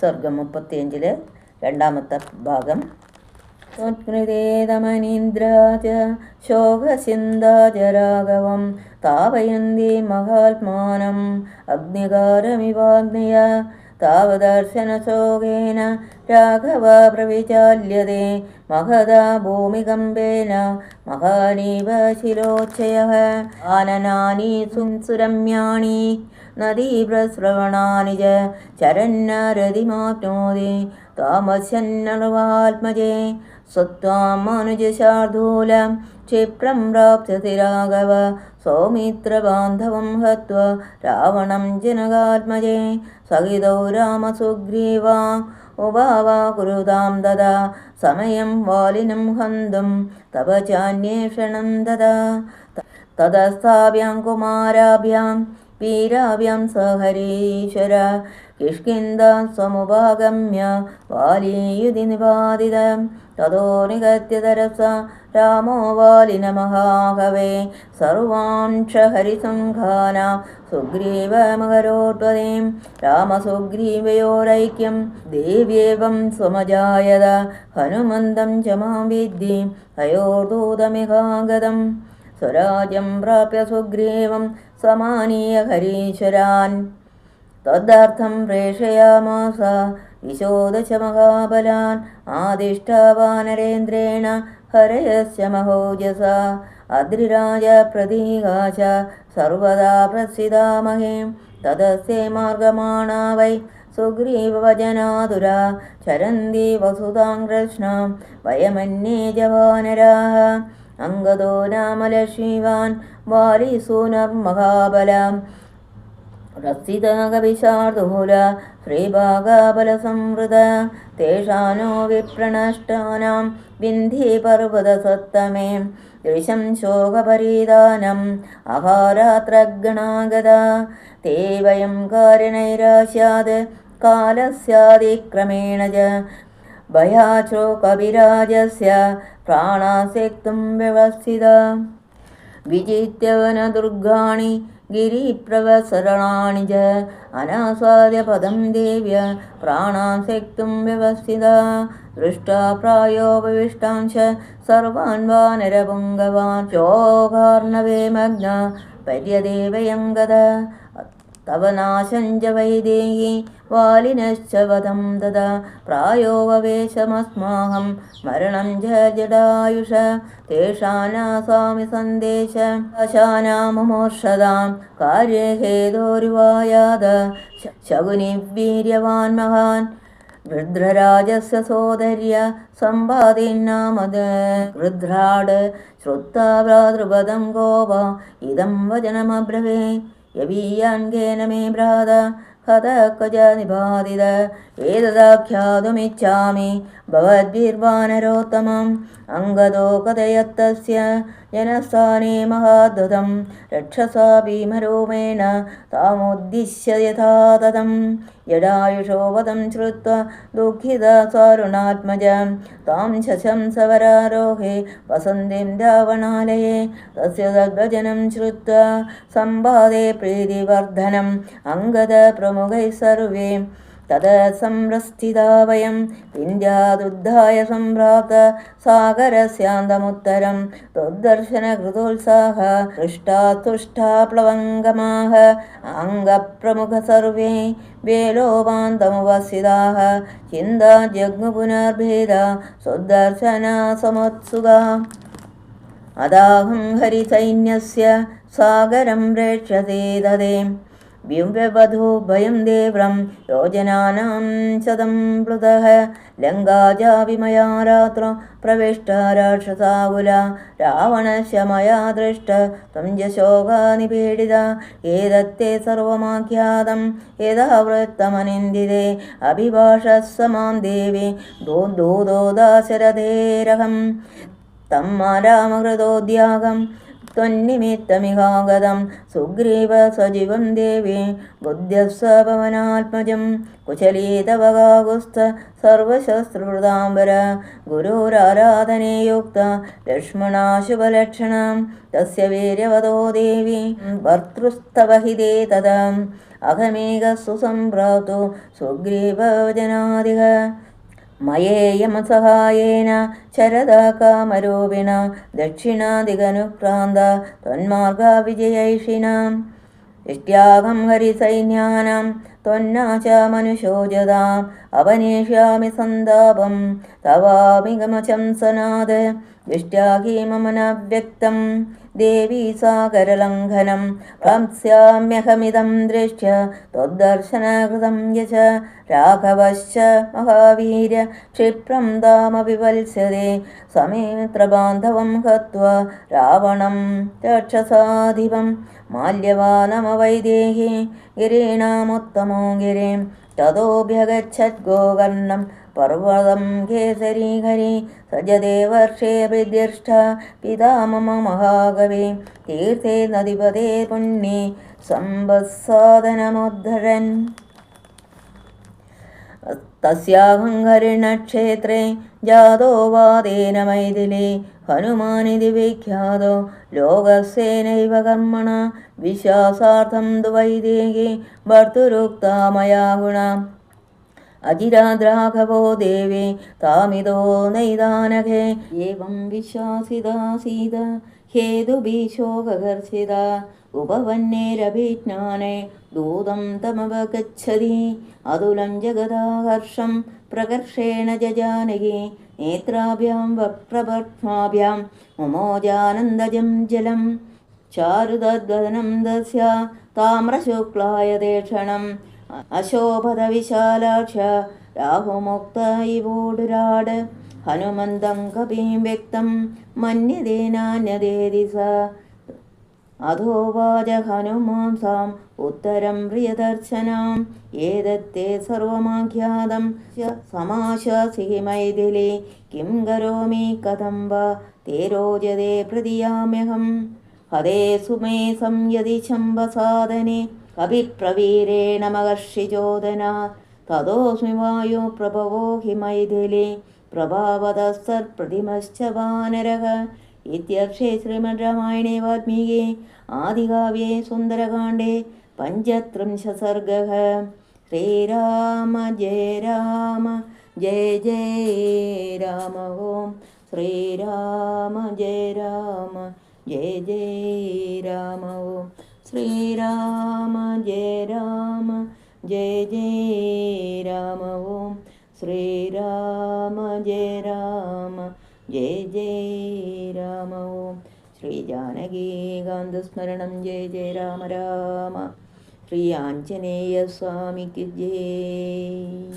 സർഗം 35 രണ്ടാമത്തെ ഭാഗം. ത്വത്കൃതേതമനീന്ദ്രാജ ശോകസിന്ധാജ രാഘവം താപയന്തി മഹാത്മാനം അഗ്നികാരമിവാഗ്നയ താവദർശനശോകേന രാഘവ പ്രവിചാല്യതേ മഹദാ ഭൂമികമ്പേന മഹാനീവ ശിലോച്ഛയഃ ആനനാനി സുരമ്യാണി നദീപ്രസ്രവണാനി ചരന്നരതിമാപ്നോതി താമസ്യന്നർവാത്മജേ സ്വത്വാം മനുജശാർദൂലം ക്ഷിപ്രം പ്രാപ്സ്യതി രാഘവ സൗമിത്രബാന്ധവം ഹത്വാ രാവണം ജനകാത്മജേ സഹിതൗ രാമസുഗ്രീവാ ഉപാവാ കുരുതാം തഥാ സമയം വാലിനം ഹന്തും തപ ചാന്വേഷണം തഥാ തതസ്ഥാഭ്യാം കുമാരാഭ്യാം വീരാഭ്യാം സഹരീശ്വര കിഷ്കിന്ധാം സ്വമുപാഗമ്യ വാലീയുധി നിപാതിതം തതോ നിഗത്യ തരസ രാമോ വാലിനമഹാകവേ സർവാംശ ഹരിസംഘാനാം സുഗ്രീവമകരോത്വതീം രാമസുഗ്രീവയോരൈക്യം ദേവ്യേവം സ്വമജായത ഹനുമന്തം ച മാം വിദ്ധി അയോർദൂതമിഹാഗതം സ്വരാജ്യം പ്രാപ്യ സുഗ്രീവം സമാനീയ ഹരീശ്വരാൻ തദർത്ഥം പ്രേഷയാമാസ വിശോദശ മഹാബലാൻ ആദിഷ്ടാവാനരേന്ദ്രേണ ഹരയസ്യ മഹോജസ അദ്രിരാജ പ്രതീകാശ സർവദാ പ്രസിദാമഹേ തദസ്യേ മാർഗമാണാ വൈ സുഗ്രീവവചനാതുര ചരന്തി വസുതാം കൃഷ്ണാം വയമന്യേ ജവാനരാः അംഗദോ നാമലക്ഷ്മീവാൻ വാലിസൂനർമഹാബലാം രസിതകവിശാർദൂല ശ്രീഭാഗബലസംവൃത തേഷാനോ വിപ്രണഷ്ടാനാം വിന്ധ്യേ പർവതസത്തമേ ദൃശം ശോകപരീതാനം അഹാരാത്രഗണാഗത തേ വയം കാരണൈരാസ്യാത് കാലസ്യാതിക്രമേണ ച ഭയാചോ കവിരാജസ്യ പ്രാണാസ്യക്തും വ്യവസ്ഥിത വിജിത്യവന ദുർഗാണി ഗിരിപ്രവസരണാണി ച അനാസ്വാദ്യ പദം ദേവ്യ പ്രാണാൻ സ്യക്തും വ്യവസ്ഥിത ദൃഷ്ടാ പ്രായോപവിഷ്ടാംശ സർവാൻ വാനരപുംഗവാൻ ശോകാർണവേ മഗ്ന പര്യദേവയം ഗത തവ നാശം ച വൈദേഹി വാലിനശ്ച വധം തഥാ പ്രായോപവേശമസ്മാഹം മരണം ച ജടായുഷ തേഷാനാസാമി സന്ദേശ ശാനാമമോർഷതാം കാര്യേ ഹേതോരുവായാത ശകുനി വീര്യവാൻ മഹാൻ വൃദ്രരാജസ്യ സോദര്യ സമ്പാദിന്നാമത് വൃദ്രാട് ശ്രുത്വാ ഭ്രാതൃപദം ഗോപ ഇദം വചനമബ്രവേ യവീയാൻകേന മേ ഭ്രാത ഹതക്വജ നിപാതിത ഏതദാഖ്യാതുമിച്ഛാമി ഭവദ്ഭിർവാനരോത്തമം അംഗദോ കഥയത്തസ്യ ജനസ്ഥാനേ മഹാദ്ഭുതം രക്ഷസാ ഭീമരൂപേണ താമുദ്ദിശ്യ യഥാ തഥം ജടായുഷോ വദം ശ്രുത്വാ ദുഃഖിത സാരുണാത്മജ താം ശശംസവരാരോഹേ വസന്തിം രാവണാലയേ തസ്യ തദ്വചനം ശ്രുത്വാ സമ്പാദേ പ്രീതിവർദ്ധനം അംഗദ പ്രമുഖൈ സർവേ തദ സംരസ്ഥിതാ വയം വിന്ധ്യാദുദ്ധായ സംപ്രാപ്ത സാഗരസ്യാന്തമുത്തരം ത്വദ്ദർശനകൃതോത്സാഹ ഹൃഷ്ടാതുഷ്ടാ പ്ലവംഗമാഃ അംഗപ്രമുഖ സർവേ വേലോപാന്തമുപസ്ഥിതാഃ ചിന്താ ജഗ്മു പുനർഭേദ സ്വദർശനാ സമുത്സുകാ അദാഹം ഹരിസൈന്യസ്യ സാഗരം പ്രേക്ഷ്യസേ തദേ വ്യുംവധൂ ഭയം ദേവ്രം യോജനാനാം ശതം പ്ലുതഃ ലങ്കാജാവിമയാ രാത്രോ പ്രവിഷ്ട രാക്ഷസാകുല രാവണസ്യ മയാ ദൃഷ്ട ത്വം ച ശോകാനിപീഡിത ഏതത്തെ സർവമാഖ്യാതം യഥാ വൃത്തമനിന്ദിതേ അഭിഭാഷസ്വ മാം ദേവി ദൂതോദാശരഥേരഹം തം രാമകൃതോദ്യാഗം ത്വന്നിമിത്തമിഹാഗതം സുഗ്രീവ സജീവം ദേവി ബുദ്ധ്യസ്വ പവനാത്മജം കുശലീ തവ കാകുസ്ഥ സർവശസ്ത്രവൃതാംബര ഗുരുരാരാധനേ യുക്ത ലക്ഷ്മണാശുഭലക്ഷണം തസ്യ വീര്യവതോ ദേവി ഭർതൃസ്തവ ഹിതേ തദാ अहमेकस्तु सम्प्राप्तो सुग्रीवजनादिः मयेयमसहायेन शरदा कामरूपिणा दक्षिणादिगनुक्रान्त त्वन्मार्गविजयैषिणाम् इष्ट्याहं हरिसैन्यानां त्वन्ना च मनुषोजदाम् अपनेष्यामि सन्तापं तवामिगमशंसनाद दृष्ट्याहि मम न व्यक्तं देवी सागरलङ्घनं प्राप्स्याम्यहमिदं दृष्ट्य त्वद्दर्शनकृतं यश राघवश्च महावीर्य क्षिप्रं तामपि वत्स्यते समेत्रबान्धवं हत्वा रावणं राक्षसाधिपं माल्यवानमवैदेही गिरीणामुत्तमो गिरिं ततोऽभ्यगच्छद्गोकर्णं पर्वतं केसरीहरि सजदे वर्षे विद्यष्ट पिता मम महाकवे तीर्थे नदीपते पुण्ये संवत्सादनमुद्धरन् तस्याहं हरिणक्षेत्रे जातो वादेन मैथिले हनुमानिति विख्यातो लोकस्येनैव कर्मणा विश्वासार्थं तु वैदेही भर्तुरुक्ता मया गुणा अजिराद्राघवो देवे तामिदो नैदानघे एवं विश्वासिदासीद हेतुभिशोकगर्षिता उपवन्नेरभिज्ञाने दूतं तमवगच्छति अतुलं जगदाहर्षं प्रकर्षेण जजानकी नेत्राभ्यां वक्प्रपद्माभ्यां मुमोजानन्दजं जलं चारुदद्वदनं दस्या ताम्रशुक्लायते क्षणम् अशोभतविशालाक्ष राहुमुक्त इवोडुराड हनुमन्तं कपिं व्यक्तं मन्यते नान्यदेति स अधोवाच हनुमांसाम् उत्तरं प्रियदर्शनाम् एतत्ते सर्वमाख्यातं समाशासि मैथिली किं करोमि कथं वा ते रोचते प्रतियाम्यहं हरे सुमे संयदि शम्भसाधने कविप्रवीरेण महर्षिचोदना ततोऽस्मि वायुप्रभवो हि मैथिली प्रभावतस्तत्प्रतिमश्च वानरः इत्यर्थे श्रीमद् रामायणे वाल्मीकि आदिकाव्ये सुन्दरकाण्डे 35 सर्गः। श्रीराम जय राम जय जय राम ओं श्रीराम जय राम जय जय राम ओं श्रीराम जय राम जय जय राम ओं श्रीराम जय राम जय जय राम ओं श्री जानकीकान्तस्मरणं जय जय राम राम श्री आञ्जनेय स्वामी की जय।